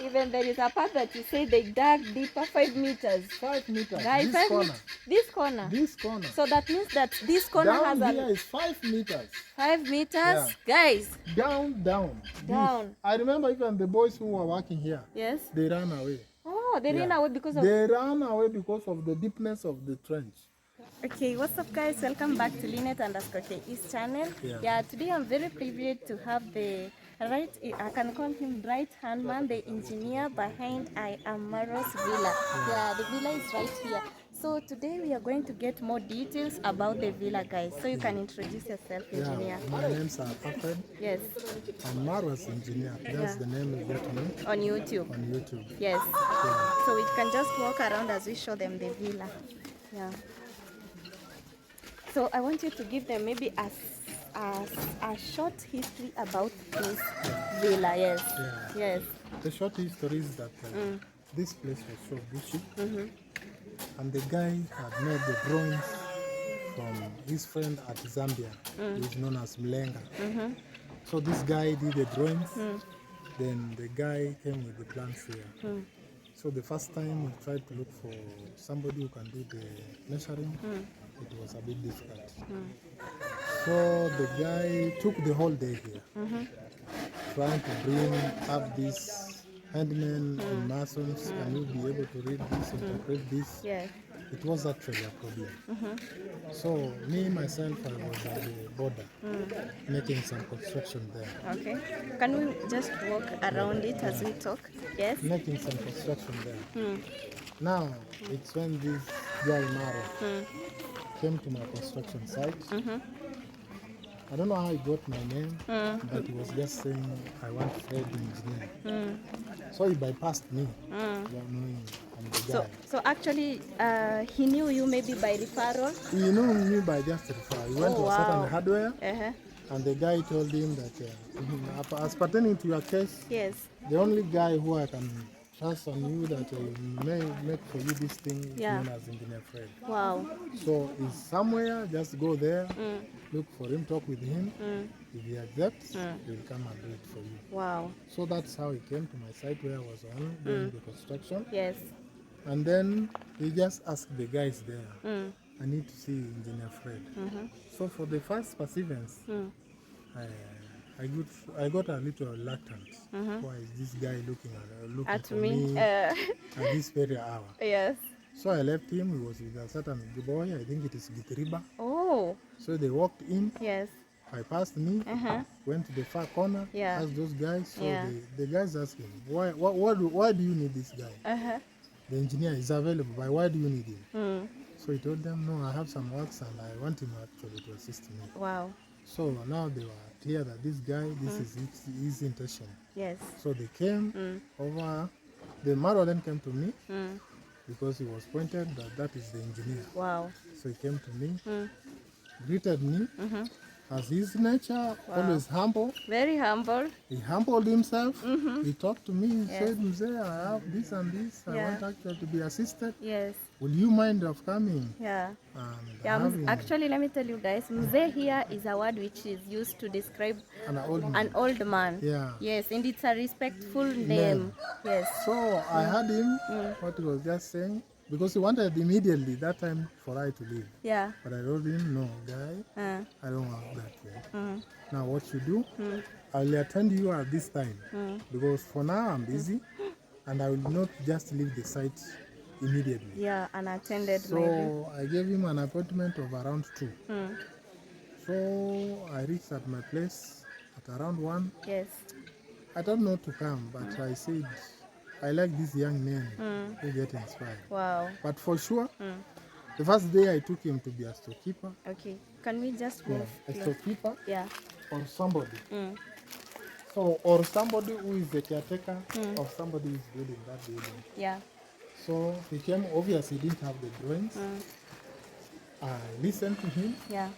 even there is a part that you say they dug deeper, 5 meters. 5 meters. Guys, This corner. This corner. This corner. So that means that this corner down has here is 5 meters. 5 meters, Yeah. guys. Down. Down. I remember even the boys who were working here. Yes. They ran away. Oh, they ran away because of. They ran away because of the deepness of the trench. Okay, what's up guys, welcome back to Linet_KE's channel. Yeah, today I'm very privileged to have the right, I can call him right hand man, the engineer behind I am Marwa's villa. Yeah, the villa is right here. So today we are going to get more details about the villa, guys. So you can introduce yourself, engineer. Yeah, my name's Alfred. Yes. I'm Marwa's engineer. That's the name you got me. On YouTube. On YouTube. Yes. Yeah. So we can just walk around as we show them the villa. Yeah. So I want you to give them maybe a short history about this villa. Yes. Yeah. Yes. The short history is that this place was so bushy, and the guy had made the drawings from his friend at Zambia, who is known as Mlenga. So this guy did the drawings, then the guy came with the plans here. So the first time we tried to look for somebody who can do the measuring, it was a bit difficult. So the guy took the whole day here, trying to have these handmen and masons, and you'll be able to read this, interpret this. Yeah. It was actually a problem. So me, myself, I was at the border, making some construction there. Okay. Can we just walk around it as we talk? Yes. Making some construction there. Now, it's when this guy Marwa came to my construction site. I don't know how he got my name, but he was just saying, I want Fred engineer. So he bypassed me, knowing I'm the guy. So actually, he knew you maybe by referral? He knew me by just referral. He went to a certain hardware, and the guy told him that, as pertaining to your case, yes, the only guy who I can trust on you that may make for you this thing is known as Engineer Fred. Wow. So he's somewhere, just go there, look for him, talk with him. If he accepts, he will come and do it for you. Wow. So that's how he came to my site where I was on doing the construction. Yes. And then he just asked the guys there, I need to see Engineer Fred. So for the first perseverance, I got a little reluctant. Why is this guy looking at for me at this very hour? Yes. So I left him. He was with a certain boy. I think it is Gitriba. Oh. So they walked in. Yes. I passed me. Went to the far corner. Asked those guys. So the guys asked him, why do you need this guy? The engineer is available, but why do you need him? So he told them, no, I have some works and I want him actually to assist me. Wow. So now they were clear that this guy, this is his intention. Yes. So they came over. The Marwa then came to me because he was pointed that is the engineer. Wow. So he came to me, greeted me. As his nature, always humble. Very humble. He humbled himself. He talked to me. He said, Mzee, I have this and this. I want actually to be assisted. Yes. Will you mind of coming? Yeah. Actually, let me tell you guys, Mzee here is a word which is used to describe an old man. Yeah. Yes, and it's a respectful name. Yes. So I heard him, what he was just saying, because he wanted immediately that time for I to leave. Yeah. But I told him, no, guy, I don't want that yet. Now what you do, I'll attend you at this time. Because for now I'm busy and I will not just leave the site immediately. Yeah, unattended. So maybe. I gave him an appointment of around 2. So I reached at my place at around 1. Yes. I don't know to come, but I said, I like these young men who get inspired. Wow. But for sure, the first day I took him to be a storekeeper. Okay. Can we just move? A storekeeper? Yeah. Or somebody. So, or somebody who is the caretaker of somebody who is building that building. Yeah. So he came, obviously he didn't have the drawings. I listened to him. Yeah.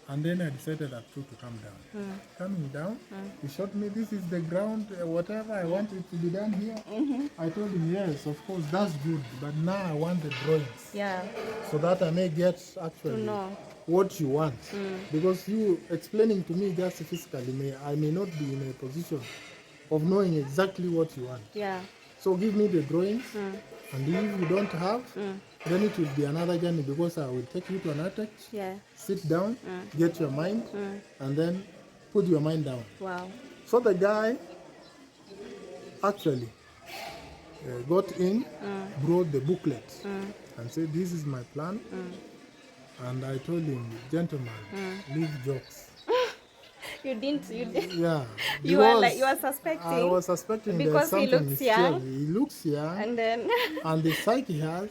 And then I decided at 2 to come down. Coming down, he showed me this is the ground, whatever I wanted to be done here. I told him, yes, of course, that's good, but now I want the drawings. Yeah. So that I may get actually what you want. Because you explaining to me just physically, I may not be in a position of knowing exactly what you want. Yeah. So give me the drawings, and if you don't have, then it will be another journey, because I will take you to an architect, Yeah. sit down, get your mind, and then put your mind down. Wow. So the guy actually got in, brought the booklet, and said, "This is my plan." And I told him, "Gentlemen, leave jokes." You didn't. Yeah, You were like, because you were suspecting. I was suspecting there's Because he something looks mysterious. young. He looks young, And then. and the psyche he has.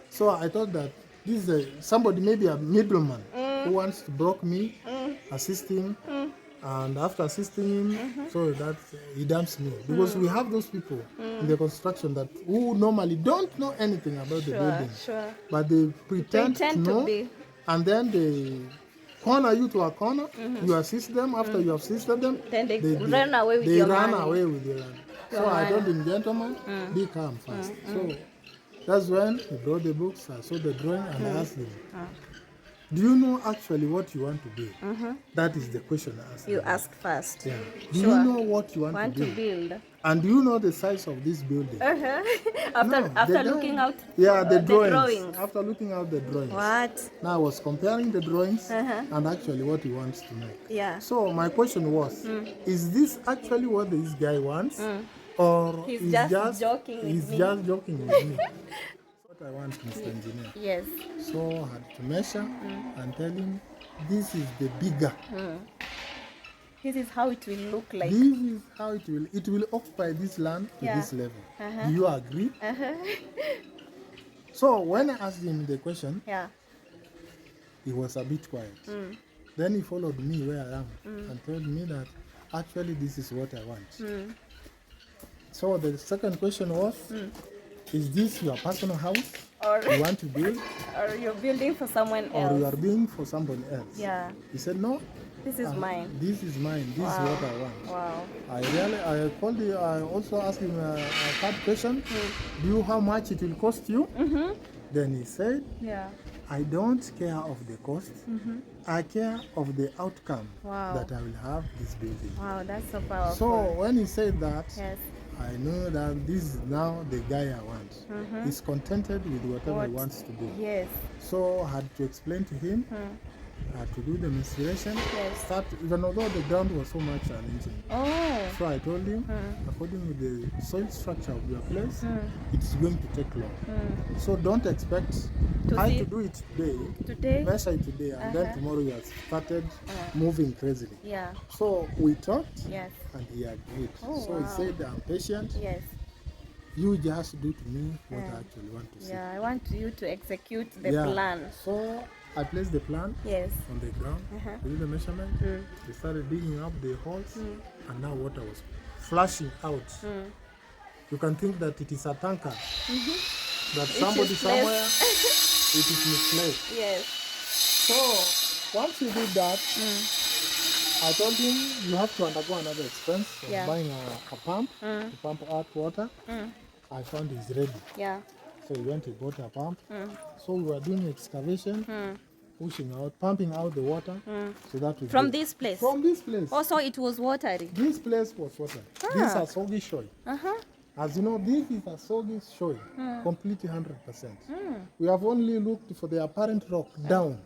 So I thought that this is somebody, maybe a middleman, who wants to broke me, assist him, and after assisting him, so that he dumps me. Because we have those people in the construction that who normally don't know anything about the building, but they pretend to know, be. and then they corner you to a corner. You assist them. After you have assisted them, Then they run away with your run money. away with their money. So I told him, "Gentlemen, be calm first." So that's when he brought the books. I saw the drawing, and I asked him, "Do you know actually what you want to do?" That is the question I asked You him. ask first. Yeah. Do you know what you want to to build? build. And do you know the size of this building? After No, after the guy- looking out. Yeah, the the drawings. drawings. After looking out the drawings. What? Now I was comparing the drawings and actually what he wants to make. Yeah. So my question was, is this actually what this guy wants? Or He's is just joking with he's me? just joking with me? What I want, Mr. Engineer. Yes. So I had to measure and tell him, this is the bigger. This is how it will look like. This is how it will occupy this land to Yeah. this level. Do you agree? So when I asked him the question, Yeah. he was a bit quiet. Then he followed me where I am and told me that actually this is what I want. So the second question was, is this your personal house Or you want to build, or you're building for someone or else. you are building for somebody else? Yeah. He said, "No, This is mine. this is mine. This is what I want." Wow. I called you. I also asked him a third question. Do you how much it will cost you? Then he said, Yeah. "I don't care of the cost. I care of the outcome Wow. that I will have this building." Wow, that's so powerful. So when he said that, Yes. I know that this is now the guy I want. He's contented with whatever he wants to do. Yes. So I had to explain to him. I had to do the installation. Yes. Start, even although the ground was so much challenging. Oh. So I told him, according with the soil structure of your place, it's going to take long. So don't expect I to do it Today? measure it today, and then tomorrow you have started moving crazily. Yeah. So we talked, Yes. and he agreed. Oh, So wow. he said, "I'm patient. Yes. You just do to me what I actually want to see." Yeah. I want you to execute the Yeah. plan. So I placed the plan Yes. on the ground, did the measurement. We started digging up the holes, and now water was flashing out. You can think that it is a tanker, that somebody is somewhere it is misplaced. Yes. So once we did that, I told him, "You have to undergo another expense of Yeah. buying a pump to pump out water." I found he's ready. Yeah. So we went to bought a pump. So we were doing excavation, pushing out, pumping out the water, so that we From get- this place. From this place. Also, it was watery. This place was water. This is a soggy soil. As you know, this is a soggy soil, completely 100%. We have only looked for the apparent rock down.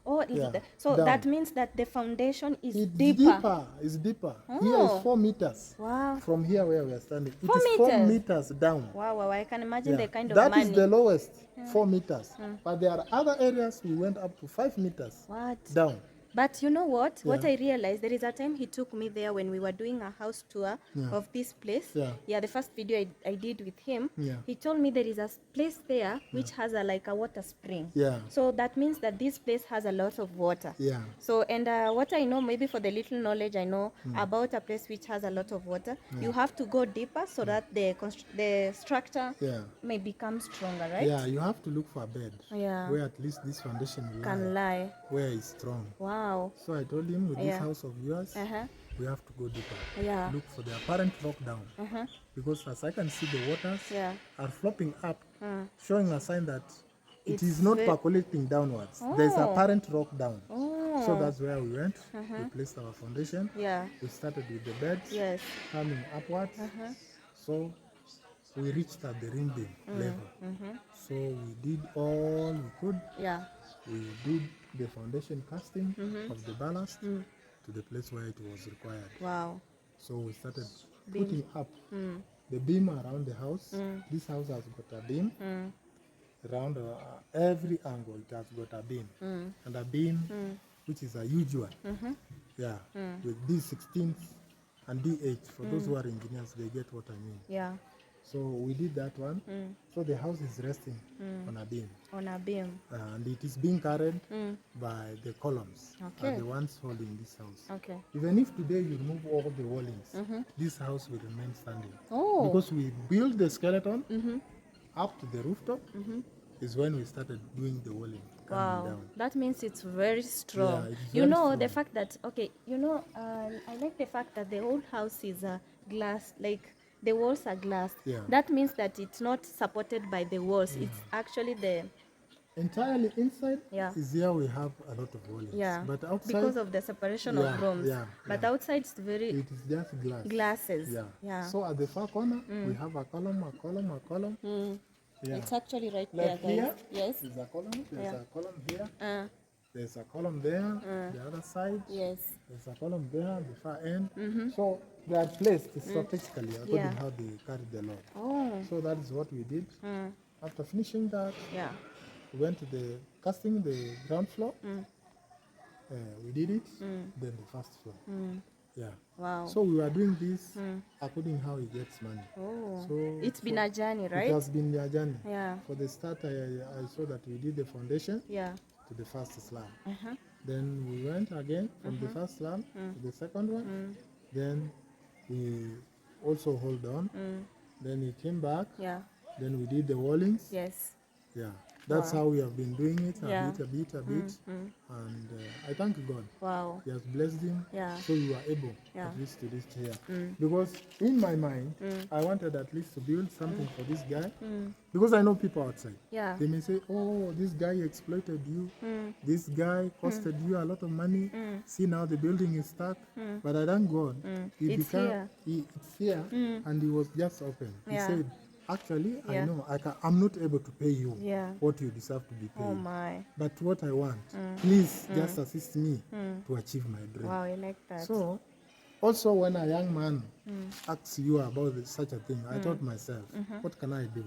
Oh, Yeah, so down. that means that the foundation is It's deeper. It's deeper. Here is 4 meters. Wow. From here where we are standing. It 4 is 4 meters? meters down. Wow, wow, I can imagine Yeah. the kind of That money. is the lowest, 4 meters. But there are other areas we went up to 5 meters What? down. But you know what? What Yeah. I realized, there is a time he took me there when we were doing a house tour of this place. Yeah. The first video I did with him. Yeah. He told me there is a place there which has like a water spring. Yeah. So that means that this place has a lot of water. Yeah. So, and what I know, maybe for the little knowledge I know about a place which has a lot of water, you have to go deeper so that the structure Yeah. may become stronger, right? Yeah, you have to look for a bed Yeah. where at least this foundation will Can lie, lie. where it's strong. Wow. So I told him, with this Yeah. house of yours, we have to go deeper. Yeah. Look for the apparent rock down. Because as I can see, the waters Yeah. are flopping up, showing a sign that it is not percolating downwards. There's a apparent rock down. Oh. So that's where we went. We placed our foundation. Yeah. We started with the beds, Yes. coming upwards. So we reached at the rim beam level. So we did all we could. Yeah. We did the foundation casting of the ballast to the place where it was required. Wow. So we started putting up the beam around the house. This house has got a beam. Around every angle it has got a beam. And a beam which is a huge one. Yeah, with D16 and D8. For those who are engineers, they get what I mean. Yeah. So we did that one. So the house is resting on a beam. On a beam. And it is being carried by the columns, Okay. are the ones holding this house. Okay. Even if today you remove all the wallings, this house will remain standing. Oh. Because we built the skeleton up to the rooftop is when we started doing the walling coming Wow, down. that means it's very strong. Yeah, it's you very know, strong. the fact that, okay, you know, I like the fact that the whole house is glass, like the walls are glass. Yeah. That means that it's not supported by the walls. It's actually the, Entirely inside Yeah. is here we have a lot of wallings. yeah, But outside, because of the separation Yeah, of rooms. yeah, But yeah. outside it's very it is just glass. glasses. Yeah. Yeah. So at the far corner, we have a column, a column, a column. Yeah. It's actually right Like there, here, guys. Yes. there's a column, there's Yeah. a column here, There's a column there, the other side, Yes. there's a column there, the far end. So they are placed strategically according Yeah. how they carry the load. Oh. So that is what we did. After finishing that, Yeah. we went to the casting the ground floor. We did it, then the first floor. Yeah. Wow. So we were doing this according how he gets money. Oh. So It's been a journey, right? It has been a journey. Yeah. For the start, I saw that we did the foundation Yeah. to the first slab. Then we went again from the first slab to the second one. Then we also hold on. Then he came back. Yeah. Then we did the wallings. Yes. Yeah. That's Wow. how we have been doing it, a Yeah. bit. And I thank God. Wow. He has blessed him. Yeah. So we were able Yeah. at least to reach here. Because in my mind, I wanted at least to build something for this guy. Because I know people outside. Yeah. They may say, oh, this guy exploited you. This guy costed you a lot of money. See, now the building is stuck. But I thank God. It's here. It's here. And he was just open. He Yeah. said, actually, I Yeah. know I'm not able to pay you Yeah. what you deserve to be paid. Oh my. But what I want, please just assist me to achieve my dream. Wow, I like that. So, also when a young man asks you about such a thing, I thought myself, what can I do?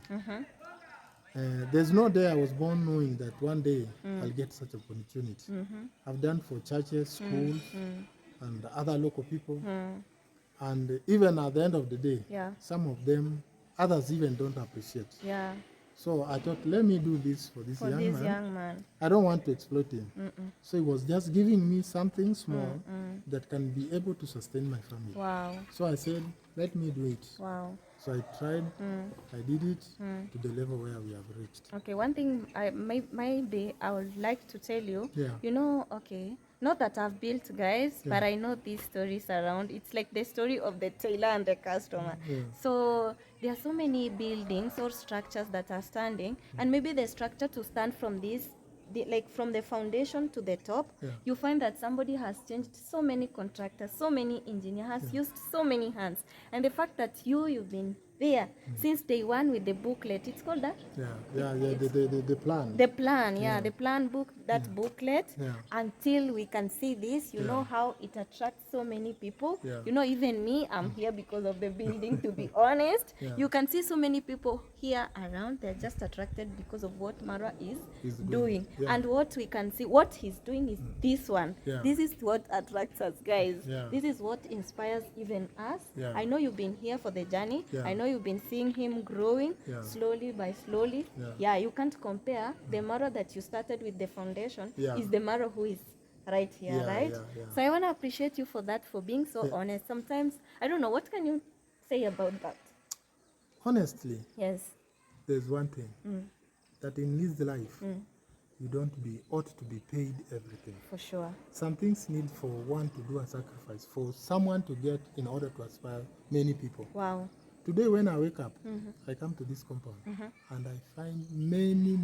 There's no day I was born knowing that one day I'll get such an opportunity. I've done for churches, schools, and other local people. And even at the end of the day, Yeah. some of them, others even don't appreciate. Yeah. So I thought, let me do this for this For young this man. young man. I don't want to exploit him. So he was just giving me something small that can be able to sustain my family. Wow. So I said, let me do it. Wow. So I tried, I did it to the level where we have reached. Okay, one thing maybe I would like to tell you, Yeah. you know, okay, not that I've built, guys, but I know these stories around. It's like the story of the tailor and the customer. Yeah. So there are so many buildings or structures that are standing, and maybe the structure to stand from this, like from the foundation to the top, Yeah. you find that somebody has changed so many contractors, so many engineers, has used so many hands. And the fact that you've been there since day one with the booklet, it's called that? The plan. The plan, the plan book, that booklet, Yeah. until we can see this, you know how it attracts so many people. Yeah. You know, even me, I'm here because of the building, to be honest. Yeah. You can see so many people here around, they're just attracted because of what Marwa is doing. Yeah. And what we can see, what he's doing is this one. Yeah. This is what attracts us, guys. Yeah. This is what inspires even us. Yeah. I know you've been here for the journey. Yeah. I know you've been seeing him growing Yeah. slowly by slowly. Yeah. You can't compare the Marwa that you started with the foundation Yeah. is the Marwa who is right here, Yeah, right? yeah. So I want to appreciate you for that, for being so Yeah. honest. Sometimes, I don't know, what can you say about that? Honestly, Yes. there's one thing that in this life, you ought to be paid everything. For sure. Some things need for one to do a sacrifice, for someone to get in order to aspire many people. Wow. Today when I wake up, I come to this compound and I find many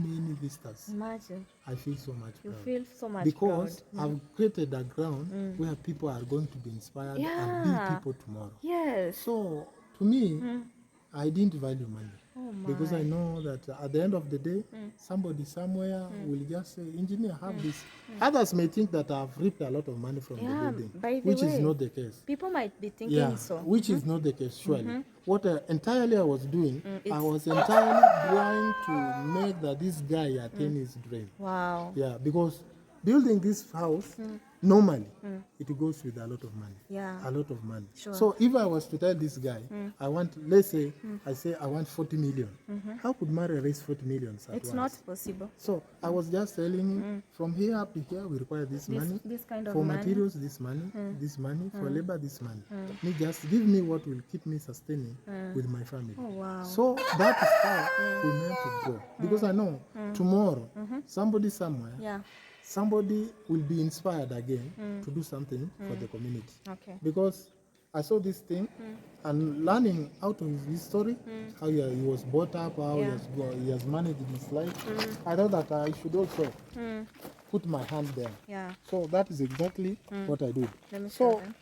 visitors. Imagine. I feel so much You proud. feel so much Because proud. I've created a ground where people are going to be inspired and be Yeah. people tomorrow. Yes. So to me, I didn't value money. Oh Because I my. know that at the end of the day, somebody somewhere will just say, engineer, have this. Others may think that I've reaped a lot of money from the Yeah, building, by the which is way, not the case. people might be thinking Yeah, so. which is not the case, surely. What entirely I was doing, I it's- was entirely trying to make that this guy attain his dream. Wow. Yeah, because building this house, normally, it goes with a lot of money. Yeah. A lot of money. Sure. So if I was to tell this guy, I want, let's say, I say I want 40 million. How could Marwa raise 40 million at It's once? not possible. So I was just telling him, from here up to here, we require this money. This kind of For money. materials, this money. For labor, this money. Me just give me what will keep me sustaining with my family. Oh, wow. So that is how we meant to grow. Because I know tomorrow, somebody somewhere, Yeah. somebody will be inspired again to do something for the community. Okay. Because I saw this thing and learning out of his story, how he was brought up, how he has managed his life, I thought that I should also put my hand there. Yeah. So that is exactly what I did. Let me So show them.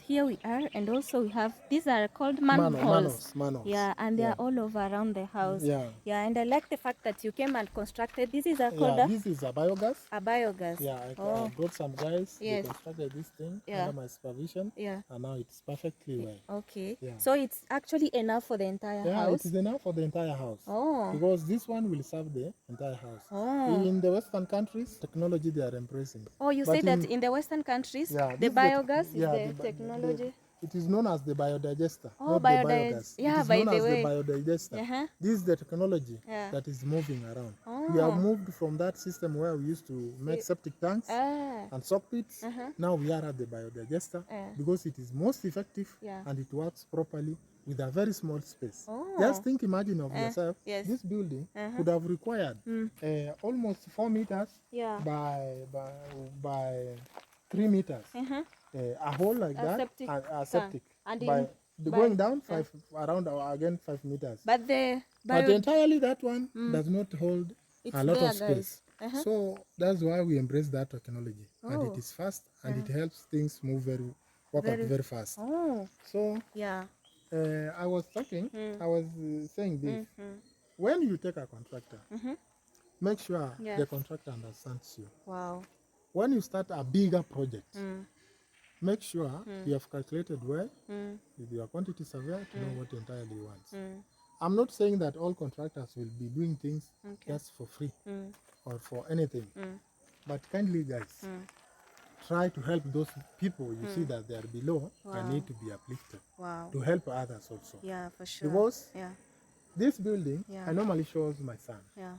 Here we are, and also we have, these are called manholes. Manholes. Yeah, and they Yeah. are all over around the house. Yeah. Yeah, and I like the fact that you came and constructed. This is called Yeah, this is a biogas. a biogas. Yeah, I brought some guys. Yes. They constructed this thing Yeah. under my supervision. Yeah. And now it's perfectly well. Okay. Yeah. So it's actually enough for the entire Yeah, house. it is enough for the entire house. Oh. Because this one will serve the entire house. Oh. In the Western countries, technology they are embracing. Oh, you But say that in the Western countries, Yeah, the this biogas is yeah, the technology. It is known as the biodigester, Oh, not the biogas. yeah, It is by known the as way. the biodigester. This is the technology Yeah. that is moving around. Oh. We have moved from that system where we used to make septic tanks and sock pits. Now we are at the biodigester because it is most effective and it works properly with a very small space. Oh. Just imagine of yourself, yes. this building could have required almost 4 meters Yeah. by 3 meters. A hole like A that, septic a septic. And Going down around again 5 meters. But the But entirely that one does not hold a lot there, of space. So that's why we embrace that technology. And it is fast and it helps things move very fast. Oh. So Yeah. I was talking, I was saying this. When you take a contractor, make sure the contractor understands you. Wow. When you start a bigger project, make sure you have calculated well with your quantity surveyor to know what entirely you want. I'm not saying that all contractors will be doing things just for free or for anything, but kindly guys, try to help those people you see that they are below and need to be uplifted. Wow. To help others also. Yeah, for sure. Because yeah. this building, Yeah. I normally shows my son, Yeah.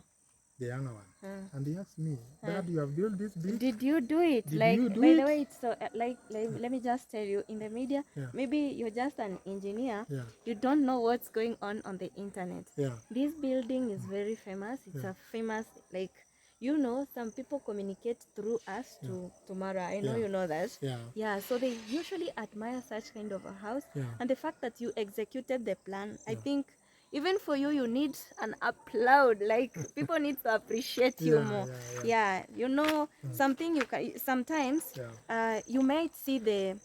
the younger one, and he asked me, Dad, you have built this big? Did you do it? Did like, you do by it? the way, it's so like let me just tell you, in the media, Yeah. maybe you're just an engineer. Yeah. You don't know what's going on the internet. Yeah. This building is very famous. It's a famous, like, you know, some people communicate through us to Marwa. I know Yeah. you know that. Yeah. Yeah, so they usually admire such kind of a house. Yeah. And the fact that you executed the plan, I think even for you, you need an applaud. Like, people need to appreciate you more. Yeah, you know, something you can, sometimes you might see the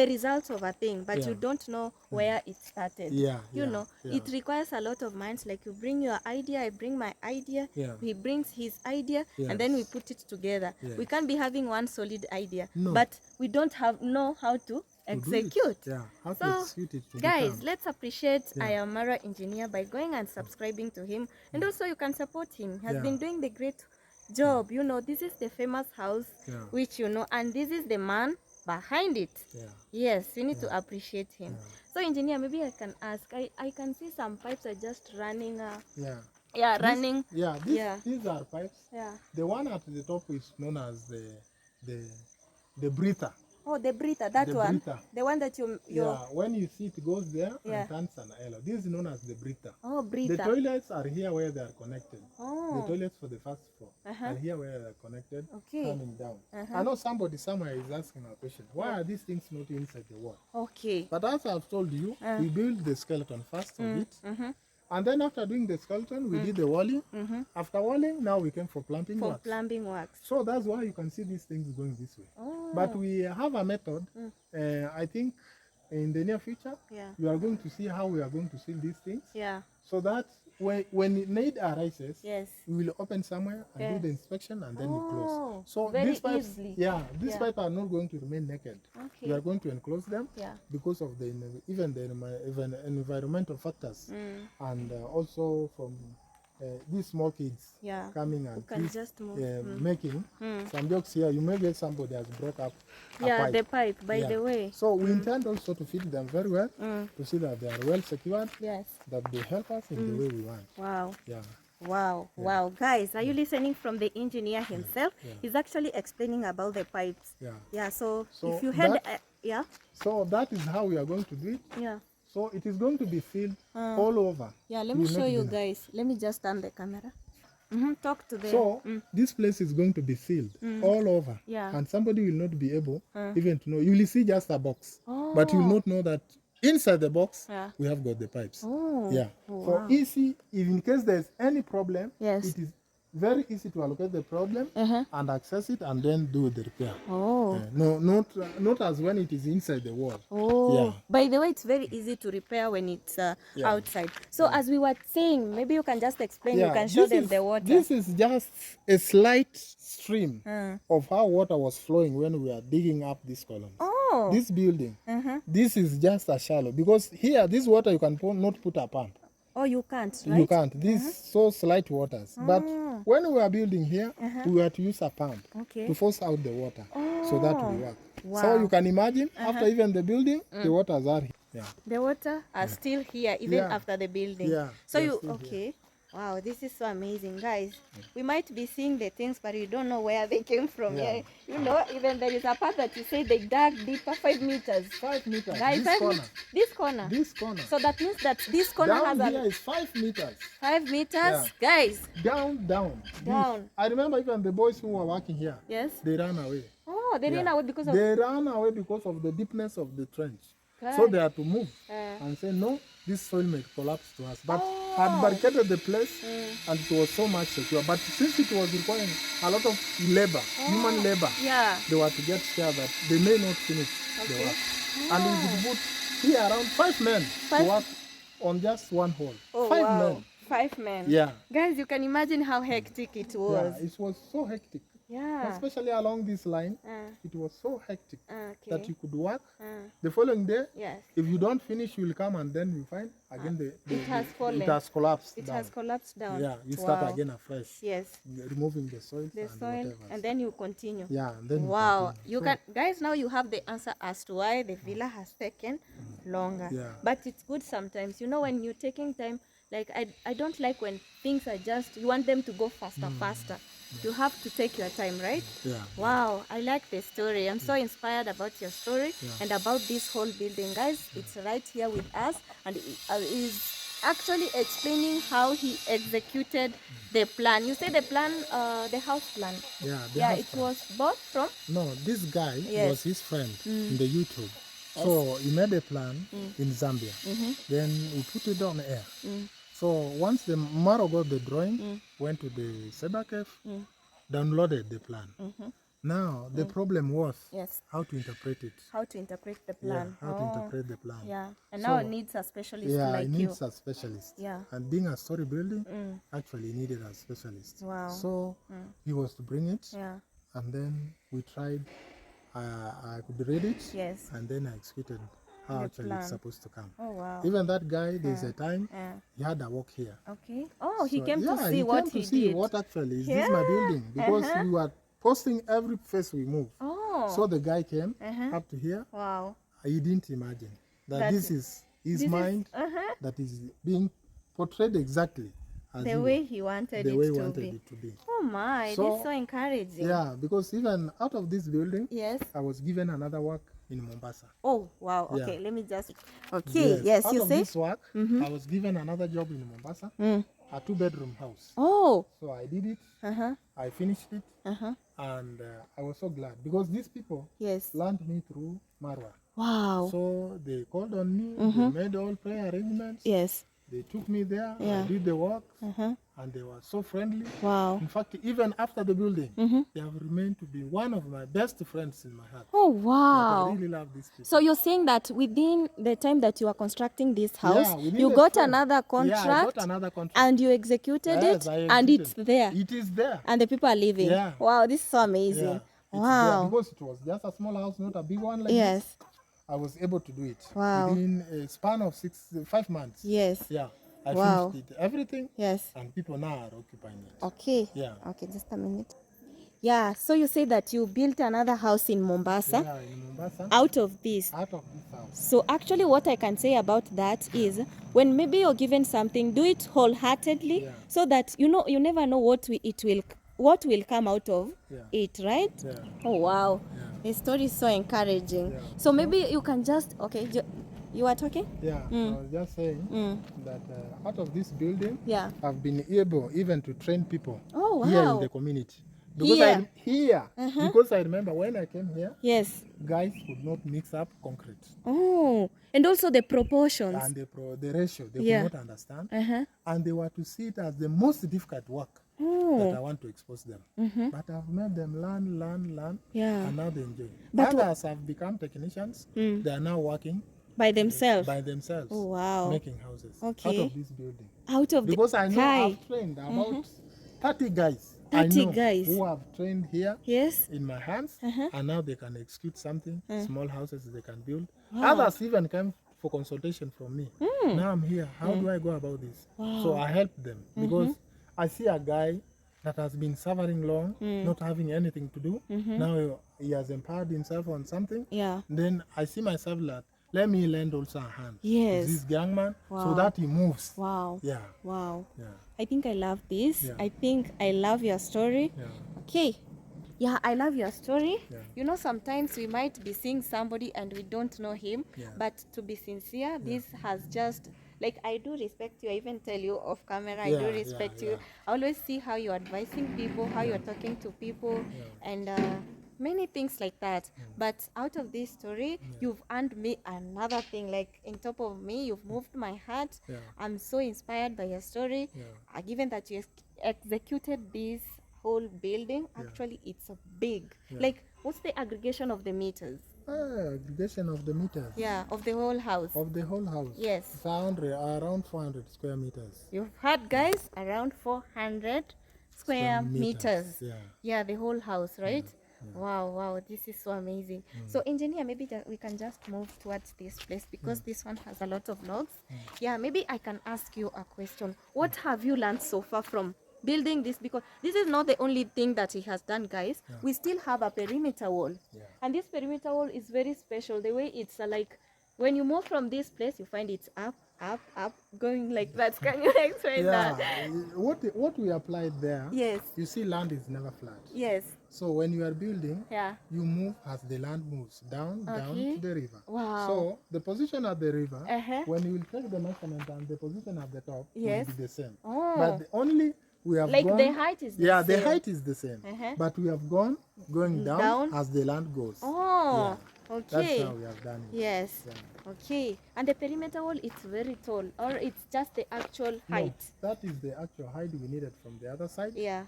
results of a thing, but you don't know where it started. You know, it requires a lot of minds. Like, you bring your idea, I bring my idea, he brings his idea, and then we put it together. We can't be having one solid idea, but we don't know how to execute. How to So, execute it to guys, become. let's appreciate Marwa Engineer by going and subscribing to him, and also you can support him. He has been doing the great job. You know, this is the famous house, which you know, and this is the man behind it. Yes, you need to appreciate him. So, engineer, maybe I can ask, I can see some pipes are just running. Running. These are pipes. The one at the top is known as the breather. Oh, the Brita, that The one. Brita. The one that you Yeah, when you see it goes there Yeah. and turns an L. This is known as the Brita. Oh, The Brita. toilets are here where they are connected. The Oh, toilets for the first floor are here where they are connected, okay. coming down. I know somebody somewhere is asking a question. Why are these things not inside the wall? Okay. But as I've told you, we built the skeleton first of it. And then after doing the skeleton, we did the walling. After walling, now we came for plumbing For works. plumbing works. So that's why you can see these things going this way. Oh. But we have a method. I think in the near future, Yeah. you are going to see how we are going to seal these things. Yeah. So that when need arises, Yes. we will open somewhere and do the inspection and then we Oh, close. So very these pipes, easily. these pipes are not going to remain naked. Okay. We are going to enclose them Yeah. because of the even environmental factors and also from these small kids Yeah. coming and You can just move. making some jokes here. You may get somebody has broke up a Yeah, pipe. the pipe, by the way. So we intend also to feed them very well to see that they are well secured, Yes. that they help us in the way we want. Wow. Yeah. Wow, wow. Guys, are you listening from the engineer himself? He's actually explaining about the pipes. Yeah. Yeah, so So if you had, that- yeah, So that is how we are going to do it. yeah. So it is going to be filled all over. Yeah, let It me will show not you be- guys. Let me just turn the camera. Talk to them. So this place is going to be sealed all over. Yeah. And somebody will not be able even to know. You will see just a box. But you will not know that inside the box Yeah. we have got the pipes. Oh. Yeah. Oh, So wow. easy, if in case there's any problem, Yes. it is very easy to allocate the problem and access it and then do the repair. Oh. No, not as when it is inside the wall. Oh, Yeah. by the way, it's very easy to repair when it's outside. So as we were saying, maybe you can just explain, you can show this them is- the water. This is just a slight stream of how water was flowing when we are digging up these columns. Oh. This building, this is just a shallow because here, this water you can not put a pump. Oh, you can't, right? You can't. These so slight waters. But when we are building here, we had to use a pump Okay. to force out the water so that will work. Wow. So you can imagine after even the building, the waters are here. Yeah. The water are still here even Yeah. after the building. Yeah, So they're you still okay? Wow, this is so amazing, guys. We might be seeing the things, but we don't know where they came from. Yeah. Yeah. You know, even there is a part that you say they dug deeper, 5 meters. 5 meters. Guys, This corner. This corner. This corner. So that means that this corner Down has here a is 5 meters. 5 meters. Yeah. Guys. Down. Down. This. I remember even the boys who were working here, Yes. they ran away. Oh, they ran away because of. They ran away because of the deepness of the trench. Okay. So they had to move Uh. and say, no, this soil may collapse to us. But had barricaded the place and it was so much secure. But since it was requiring a lot of labor, human labor, Yeah. they were to get sure that they may not finish the work. And we could put here around 5 men to work on just one hole. Oh, 5 wow. men. 5 men. Yeah. Guys, you can imagine how hectic it was. Yeah, it was so hectic. Yeah. Especially along this line, it was so hectic Okay. that you could work. Uh, The following day, yes. if you don't finish, you will come and then you find again It has fallen. It has collapsed It down. has collapsed down. Yeah, you start Wow. again afresh. Yes. Removing the soil The and soil, whatever. and then you continue. Yeah, and then you Wow, continue. you So, can, guys, now you have the answer as to why the villa has taken longer. Yeah. But it's good sometimes, you know, when you're taking time. Like I don't like when things are just, you want them to go faster. You have to take your time, right? Yeah. Wow, I like the story. I'm so inspired about your story and about this whole building, guys. It's right here with us, and is actually explaining how he executed the plan. You say the plan, the house plan. Yeah, Yeah, it was bought from. No, this guy Yes. was his friend in the YouTube. So he made a plan in Zambia. Then we put it on air. So once the Marwa got the drawing, went to the cyber cave, downloaded the plan. Now the problem was Yes. how to interpret it. How to interpret the Yeah, plan. how to interpret the plan. Yeah, and now it So, needs a specialist Yeah, like it you. needs a specialist. Yeah. And being a story building, actually needed a specialist. Wow. So he was to bring it, Yeah. and then we tried. I could read it, Yes. and then I executed how The actually plan. it's supposed to come. Oh wow. Even that guy, there's a time Yeah. he had a walk here. Okay. Oh, he So, came yeah, to see what came to he see did. what actually is this my building, because we were posting every face we move. Oh. So the guy came up to here. Wow. He didn't imagine that That- this is his this is- mind that is being portrayed exactly the way he wanted the it way he to wanted be. it to be. Oh my, So, this is so encouraging. Yeah, because even out of this building, Yes. I was given another work in Mombasa. Oh wow. Yeah. Okay, let me just. Okay. Out You of say. this work, I was given another job in Mombasa, a 2-bedroom house. Oh. So I did it. Uh-huh. I finished it, Uh-huh. and I was so glad because these people Yes. learned me through Marwa. Wow. So they called on me. They made all prayer arrangements. Yes. They took me there. Yeah. I did the work, Uh-huh. and they were so friendly. Wow. In fact, even after the building, they have remained to be one of my best friends in my heart. Oh Like, wow. I really love these people. So you're saying that within the time that you are constructing this house, within you the got frame. another contract, Yeah, I got another contract. and you executed Yes, it, I and it's executed. there, It is there. and the people are living. Yeah. Wow, this is so amazing. Yeah, it's Wow. there because it was just a small house, not a big one like Yes. this. I was able to do it Wow. within a span of 5 months. Yes. Yeah, I Wow. finished it, everything. Yes. And people now are occupying it. Okay. Yeah. Okay, just a minute. Yeah, so you say that you built another house in Mombasa Yeah, in Mombasa. out of this. Out of this house. So actually what I can say about that is when maybe you're given something, do it wholeheartedly. Yeah. So that you never know what will come out of it, right? Yeah. Oh wow. Yeah. The story is so encouraging. Yeah. So maybe you can just you are talking? Yeah, I was just saying that out of this building, Yeah. I've been able even to train people Oh here in wow. the community. Because because I remember when I came here, Yes. guys could not mix up concrete. Oh, and also the proportions. And the ratio, they Yeah. could not understand. Uh-huh. And they were to see it as the most difficult work that I want to expose them. But I've made them learn, Yeah. and now they enjoy. But Others have become technicians. They are now working By themselves. Oh, wow. making houses Okay. out of this building. Out of Because I know Kai. I've trained about 30 guys. 30 I know guys. who have trained here Yes. in my hands, and now they can execute something, small houses they can build. Wow. Others even come for consultation from me. Now I'm here. How do I go about this? Wow. So I help them because I see a guy that has been suffering long, not having anything to do. Now he has empowered himself on something. Yeah. Then I see myself that let me lend also a hand Yes. to this young man Wow. so that he moves. Wow. Yeah. Wow. Yeah. I think I love this. Yeah. I think I love your story. Yeah. Okay. Yeah, I love your story. Yeah. Sometimes we might be seeing somebody and we don't know him. Yeah. But to be sincere, this has just, like, I do respect you. I even tell you off camera, I Yeah, do yeah, respect yeah. you. I always see how you're advising people, how you're talking to people, and many things like that. But out of this story, you've earned me another thing. Like, in top of me, you've moved my heart. Yeah. I'm so inspired by your story. Yeah. Given that you executed this whole building, actually it's a big, like, what's the aggregation of the meters? Aggregation of the meters. Yeah, of the whole house. Of the whole house. Yes. It's around 400 square meters. You've had, guys, around 400 square meters. Yeah. Yeah, the whole house, right? Wow, this is so amazing. So engineer, maybe we can just move towards this place because this one has a lot of logs. Yeah, maybe I can ask you a question. What have you learned so far from building this? Because this is not the only thing that he has done, guys. We still have a perimeter wall. And this perimeter wall is very special. The way it's like, when you move from this place, you find it's up, going like that. Can you explain that? What we applied there, Yes. you see land is never flat. Yes. So when you are building, Yeah. you move as the land moves down to the river. Wow. So the position at the river, Uh-huh. when you will take the measurement and the position at the top Yes. will be the same. Oh. But we have Like gone, the height is the the same. height is the same. But we have going down as the land goes. Oh, That's okay. how we have done it. Yes. Yeah. Okay. And the perimeter wall, it's very tall, or it's just the actual height? No, that is the actual height we needed from the other side. Yeah.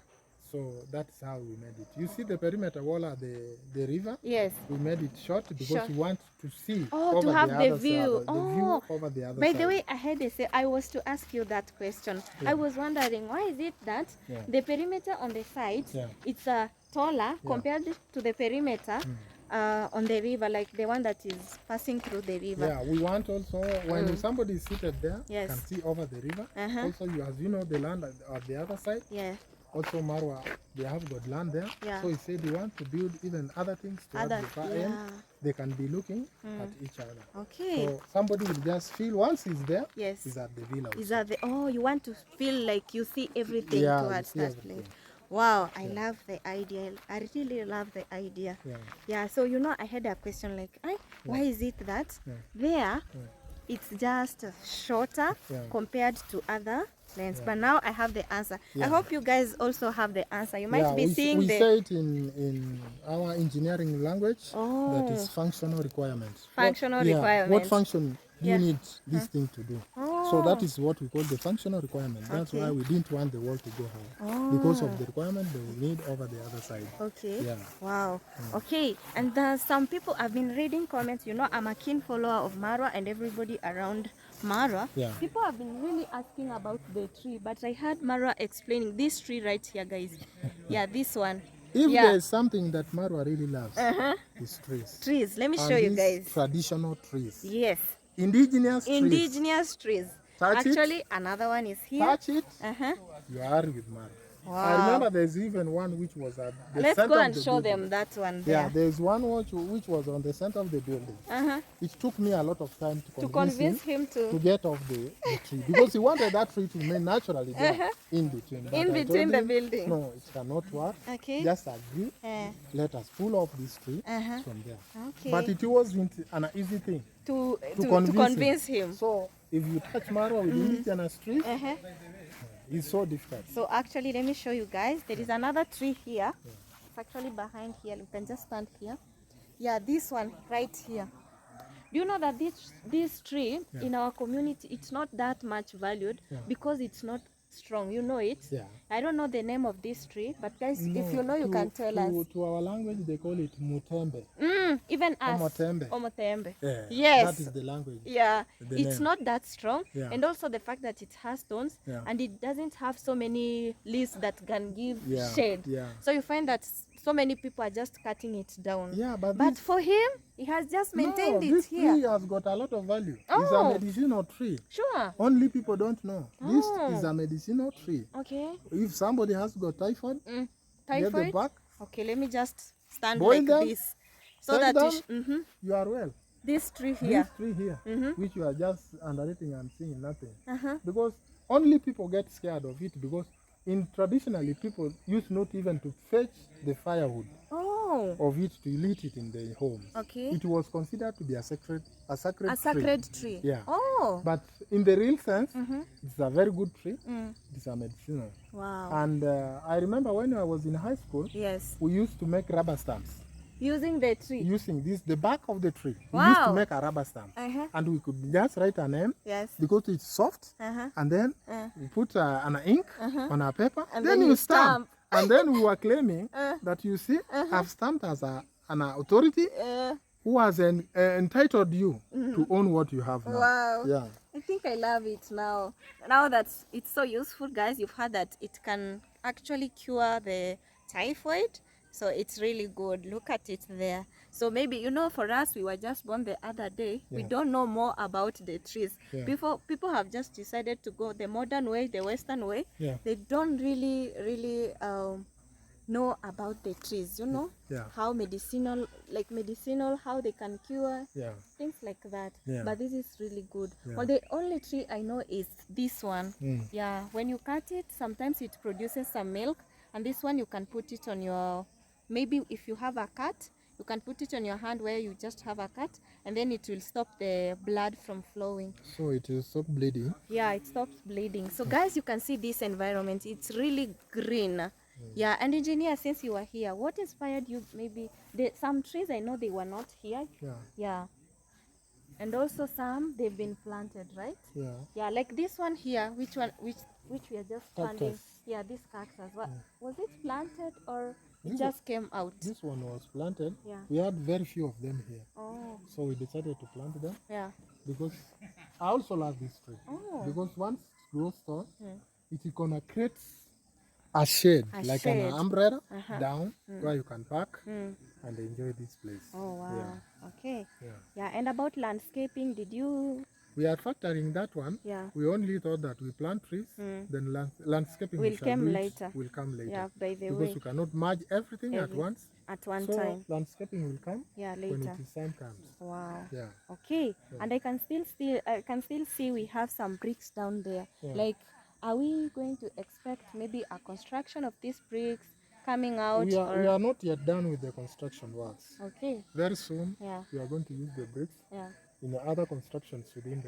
So that's how we made it. You see the perimeter wall at the river? Yes. We made it short because Short. we want to see Oh, over to have the other view. Side, the view over the other By side. the way, I heard they say, I was to ask you that question. I was wondering, why is it that the perimeter on the side, it's taller compared to the perimeter on the river, like the one that is passing through the river? Yeah, we want also, when somebody is seated there, Yes. can see over the river. Uh-huh. Also, as you know, the land at the other side. Yeah. also Marwa, they have got land there. Yeah. So he said they want to build even other things to Other, have the far end. yeah. They can be looking at each other. Okay. So somebody will just feel once he's there, Yes. he's at the villa. Is that the, oh, you want to feel like you see everything Yeah, you towards see that everything. place. Wow, I love the idea. I really love the idea. Yeah. Yeah, so you know, I had a question like, why is it that there it's just shorter compared to other lanes? But now I have the answer. I hope you guys also have the answer. You might be seeing we the... say it in our engineering language. That is functional requirements. Functional What requirements. function do you need this thing to do? So that is what we call the functional requirement. That's why we didn't want the wall to go high. Because of the requirement they will need over the other side. Okay. Yeah. Wow. Okay. And some people have been reading comments. You know, I'm a keen follower of Marwa and everybody around Marwa. Yeah. People have been really asking about the tree, but I heard Marwa explaining this tree right here, guys. Yeah, this one. If there's something that Marwa really loves, it's trees. Trees. Let me And show you these guys. traditional trees. Yes. Indigenous trees. Indigenous trees. Touch Actually, it. another one is here. Touch it. You are with Marwa. Wow. I remember there's even one which was at the Let's center go of and the show building. them that one there. Yeah, there's one which was on the center of the building. It took me a lot of time to convince him to get off the tree because he wanted that tree to remain naturally there in between. But in I between told the him, building. no, it cannot work. Okay. Just agree. Let us pull off this tree from there. Okay. But it wasn't an easy thing to convince him. So if you touch Marwa with indigenous trees, it's so difficult. So actually, let me show you guys. There is another tree here. It's actually behind here. You can just stand here. Yeah, this one right here. Do you know that this tree in our community, it's not that much valued because it's not strong. You know it? Yeah. I don't know the name of this tree, but guys, if you know, you can tell us. To our language, they call it mutembe. Even us. Omotembe. Omotembe. Yeah. Yes. That is the language. Yeah. The It's name. not that strong. Yeah. And also the fact that it has stones and it doesn't have so many leaves that can give shade. Yeah. So you find that so many people are just cutting it down. Yeah, but for him, he has just maintained it this here. tree has got a lot of value. It's a medicinal tree. Sure. Only people don't know. This is a medicinal tree. Okay. If somebody has got typhoid, get the Typhoid? bark, Okay, let me just stand boil like them, this. So take that them, you are well. this tree here. This tree here, which you are just underrating and seeing nothing. Because only people get scared of it because traditionally people used not even to fetch the firewood of it to lit it in their homes. Okay. It was considered to be a sacred tree. Yeah. Oh. But in the real sense, it's a very good tree. It's a medicinal. Wow. And I remember when I was in high school, Yes. we used to make rubber stamps. Using the tree. Using the bark of the tree. Wow. We used to make a rubber stamp. And we could just write a name Yes. because it's soft. And then we put an ink on a paper. And then you stamp. And then we were claiming that, you see, I've stamped as an authority who has entitled you to own what you have now. Wow. Yeah. I think I love it now. Now that it's so useful, guys, you've heard that it can actually cure the typhoid. So it's really good. Look at it there. So maybe, you know, for us, we were just born the other day. We don't know more about the trees. People have just decided to go the modern way, the Western way. They don't really know about the trees, you know, how medicinal, how they can cure, things like that. But this is really good. Well, the only tree I know is this one. Yeah, when you cut it, sometimes it produces some milk, and this one you can put it on your, maybe if you have a cut, you can put it on your hand where you just have a cut, and then it will stop the blood from flowing. So it will stop bleeding? Yeah, it stops bleeding. So guys, you can see this environment. It's really green. Yeah, and engineer, since you were here, what inspired you? Maybe some trees I know they were not here. Yeah. And also some they've been planted, right? Yeah, like this one here, which we are just standing. Yeah, this cactus. Was it planted or it just came out? This one was planted. Yeah. We had very few of them here. Oh. So we decided to plant them. Yeah. Because I also love this tree. Because once it grows tall, it's gonna create a shade, like an umbrella down where you can park and enjoy this place. Oh wow. Okay. Yeah, and about landscaping, did you We are factoring that one. Yeah. We only thought that we plant trees, then landscaping Will shall come do it, later. will come later. Yeah, by the Because way. we cannot merge everything at once. At one So time. landscaping will come Yeah, when later. it is time comes. Wow. Yeah. Okay. And I can still see we have some bricks down there. Yeah. Like, are we going to expect maybe a construction of these bricks coming out? We are not yet done with the construction works. Okay. Very soon, Yeah. we are going to use the bricks Yeah. in the other constructions within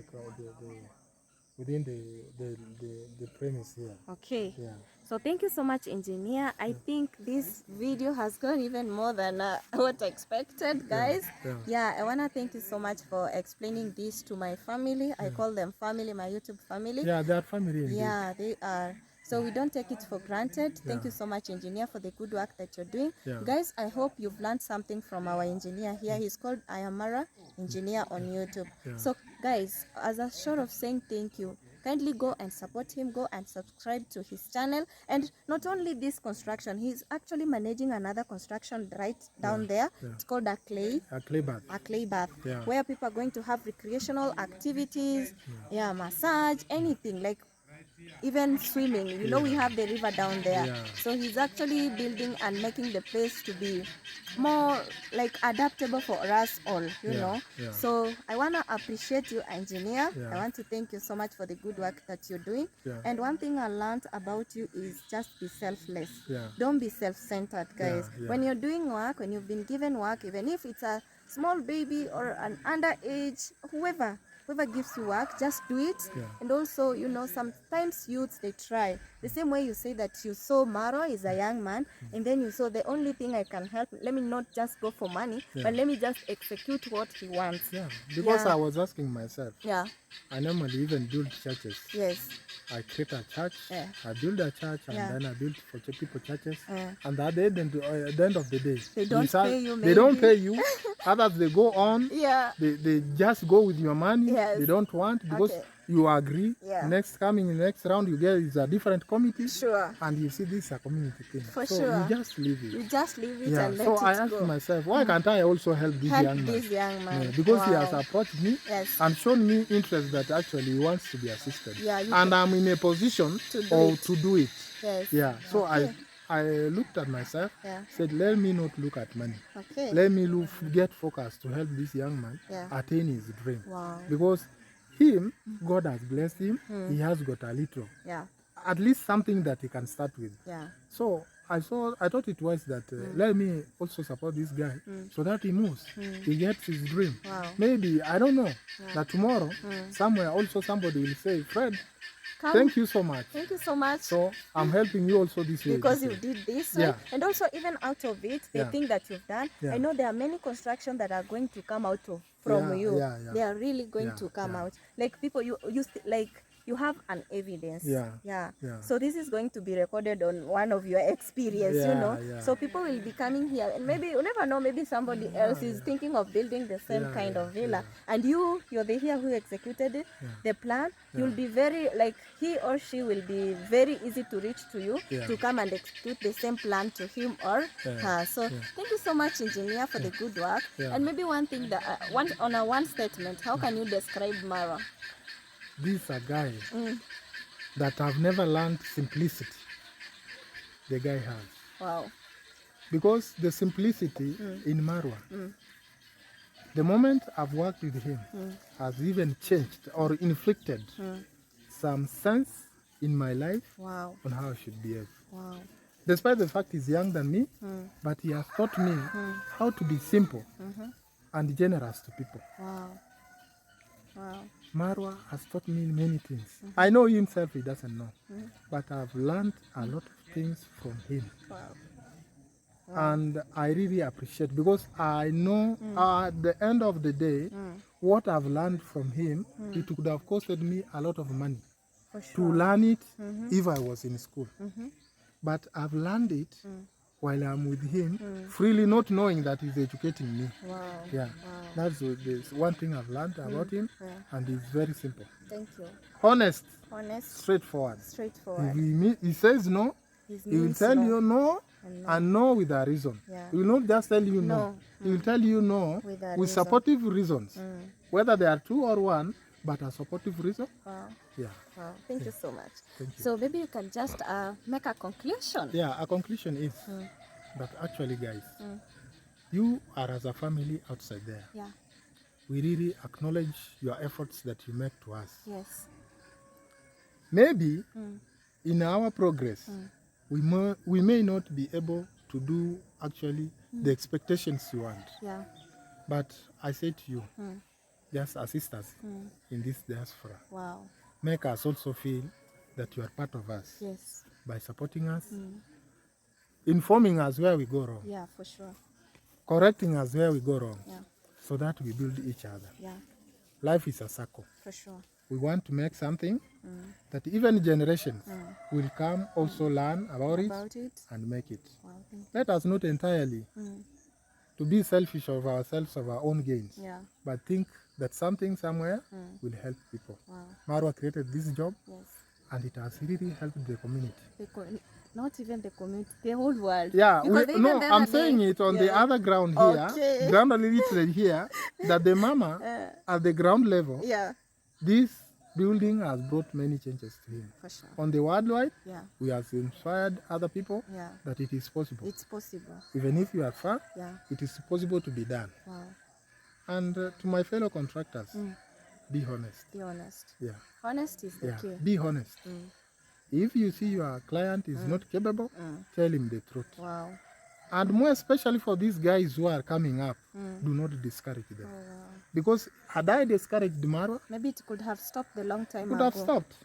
within the premise here. Okay. Yeah. So thank you so much, engineer. I think this video has gone even more than what I expected, guys. Yeah, I want to thank you so much for explaining this to my family. I call them family, my YouTube family. Yeah, they are family indeed. Yeah, they are. So we don't take it for granted. Thank you so much, engineer, for the good work that you're doing. Guys, I hope you've learned something from our engineer here. He's called Marwa Engineer on YouTube. So guys, as a short of saying thank you, kindly go and support him, go and subscribe to his channel. And not only this construction, he's actually managing another construction right down there. It's called a clay bath, where people are going to have recreational activities, massage, anything, like even swimming. You know, we have the river down there. So he's actually building and making the place to be more like adaptable for us all, you know. So I want to appreciate you, engineer. I want to thank you so much for the good work that you're doing. And one thing I learned about you is just be selfless. Don't be self-centered, guys. When you're doing work, when you've been given work, even if it's a small baby or an underage, whoever gives you work, just do it. And also, you know, sometimes youths, they try the same way you say that you saw Marwa is a young man, and then you saw the only thing I can help, let me not just go for money, but let me just execute what he wants. Because I was asking myself, I normally even build churches. I create a church, I build a church, and then I build for people churches. And at the end of the day, they don't pay you. They don't pay you. Others, they go on. They just go with your money. They don't want, because you agree. Next round, you get is a different committee. And you see, this is a community thing. You just leave it. You just leave it and let it go. So I asked myself, why can't I also help this young man? Because he has approached me and shown me interest that actually he wants to be assisted. And I'm in a position to do it. So I looked at myself, said, let me not look at money. Let me get focused to help this young man attain his dream. Because him, God has blessed him, he has got a little. At least something that he can start with. So I thought it was that let me also support this guy so that he moves. He gets his dream. Maybe, I don't know, that tomorrow, somewhere also somebody will say, Fred, thank you so much. Thank you so much. So I'm helping you also this way. Because you did this way. And also, even out of it, the thing that you've done, I know there are many constructions that are going to come out from you. They are really going to come out. Like people, you have an evidence. So this is going to be recorded on one of your experience, you know. So people will be coming here, and maybe, you never know, maybe somebody else is thinking of building the same kind of villa. And you're the here who executed it, the plan. You'll be very, like, he or she will be very easy to reach to you to come and execute the same plan to him or her. So thank you so much, engineer, for the good work. And maybe one thing that one statement, how can you describe Marwa? This is a guy that I've never learned simplicity. The guy has. Wow. Because the simplicity in Marwa, the moment I've worked with him, has even changed or inflicted some sense in my life on how I should behave. Despite the fact he's younger than me, but he has taught me how to be simple and generous to people. Marwa has taught me many things. I know himself, he doesn't know. But I've learned a lot of things from him. And I really appreciate, because I know at the end of the day, what I've learned from him, it would have costed me a lot of money to learn it if I was in school. But I've learned it while I'm with him, freely, not knowing that he's educating me. That's the one thing I've learned about him, and he's very simple. Thank you. Honest, straightforward. If he says no, he will tell you no, and no with a reason. He will not just tell you no. He will tell you no with supportive reasons. Whether they are two or one, but a supportive reason. Wow. Yeah. Wow. Thank you so much. Thank you. So maybe you can just make a conclusion. Yeah, a conclusion is that actually, guys, you are as a family outside there. Yeah. We really acknowledge your efforts that you make to us. Yes. Maybe in our progress, we may not be able to do actually the expectations you want. Yeah. But I say to you, just assist us in this diaspora. Wow. Make us also feel that you are part of us Yes. by supporting us, informing us where we go wrong, Yeah, for sure. correcting us where we go wrong, Yeah. so that we build each other. Yeah, Life is a circle. for sure. We want to make something that even generations will come also learn about it and make it. Wow, thank Let us not entirely to be selfish of ourselves, of our own gains, Yeah. but think that something somewhere will help people. Wow. Marwa created this job Yes. and it has really helped the community. Not even the community, the whole world. Yeah, Because even no, the I'm other saying day- it on the Yeah. other ground here, Okay. ground literally here, that the mama at the ground level, Yeah, this building has brought many changes to him. for sure. On the worldwide, Yeah, we have inspired other people yeah. that it is possible. It's possible. Even if you are far, Yeah. it is possible to be done. Wow. And to my fellow contractors, be honest. Be honest. Yeah, Honest is the yeah. key. Be honest. If you see your client is not capable, tell him the truth. Wow. And more especially for these guys who are coming up, do not discourage them. Oh, wow. Because had I discouraged Marwa, Maybe it could have stopped the long time could ago. have stopped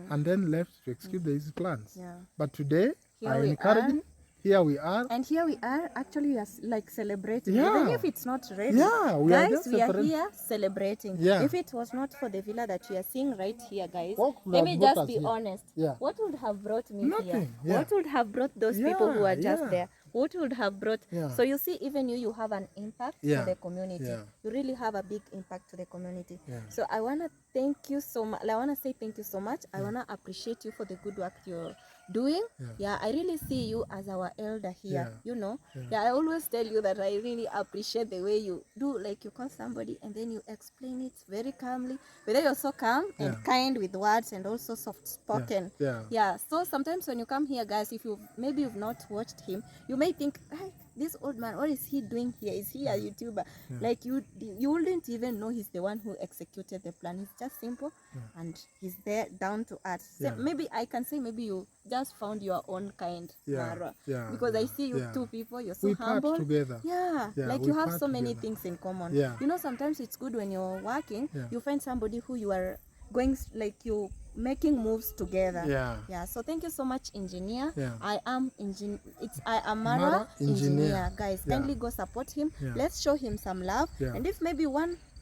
and then left to execute his plans. Yeah. But today, Here I we encourage are. him. Here we are. And here we are, actually, we are like celebrating. Yeah. Even if it's not ready. Yeah, we are guys, just we are celebrating. here celebrating. Yeah. If it was not for the villa that we are seeing right here, guys, What would let have me brought just us be here? honest. Yeah. What would have brought me here? Nothing, yeah. What would have brought those people who are just Yeah. there? What would have brought? Yeah. So you see, even you have an impact Yeah. to the community. Yeah. You really have a big impact to the community. Yeah. So I wanna thank you so much. I wanna say thank you so much. I wanna appreciate you for the good work you're doing. Yeah, I really see you as our elder here. Yeah. You know, Yeah. I always tell you that I really appreciate the way you do. Like you call somebody and then you explain it very calmly. But then you're so calm and Yeah. kind with words and also soft spoken. Yeah. Yeah. So sometimes when you come here, guys, if you've not watched him, you may think, hey, this old man, what is he doing here? Is he a YouTuber? Like you wouldn't even know he's the one who executed the plan. He's just simple and he's there down to earth. So Yeah. maybe I can say maybe you just found your own kind, Yeah. Marwa. Yeah. Because I Yeah. see you Yeah. two people, you're so We part humble. together. Yeah, Yeah, like we you have part so many together. things in common. Yeah. You know, sometimes it's good when you're working, Yeah. you find somebody who you are going like you making moves together. Yeah. Yeah. So thank you so much, engineer. Yeah. I am Marwa, Marwa, engineer. Guys, Yeah. kindly go support him. Yeah. Let's show him some love. Yeah. And if maybe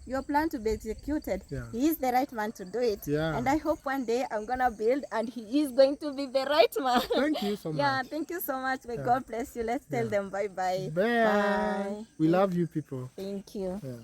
your plan to be executed, Yeah. he is the right man to do it. Yeah. And I hope one day I'm gonna build and he is going to be the right man. Thank you so much. Yeah, thank you so much. May God bless you. Let's tell them bye-bye. Bye. We love you people. Thank you. Yeah.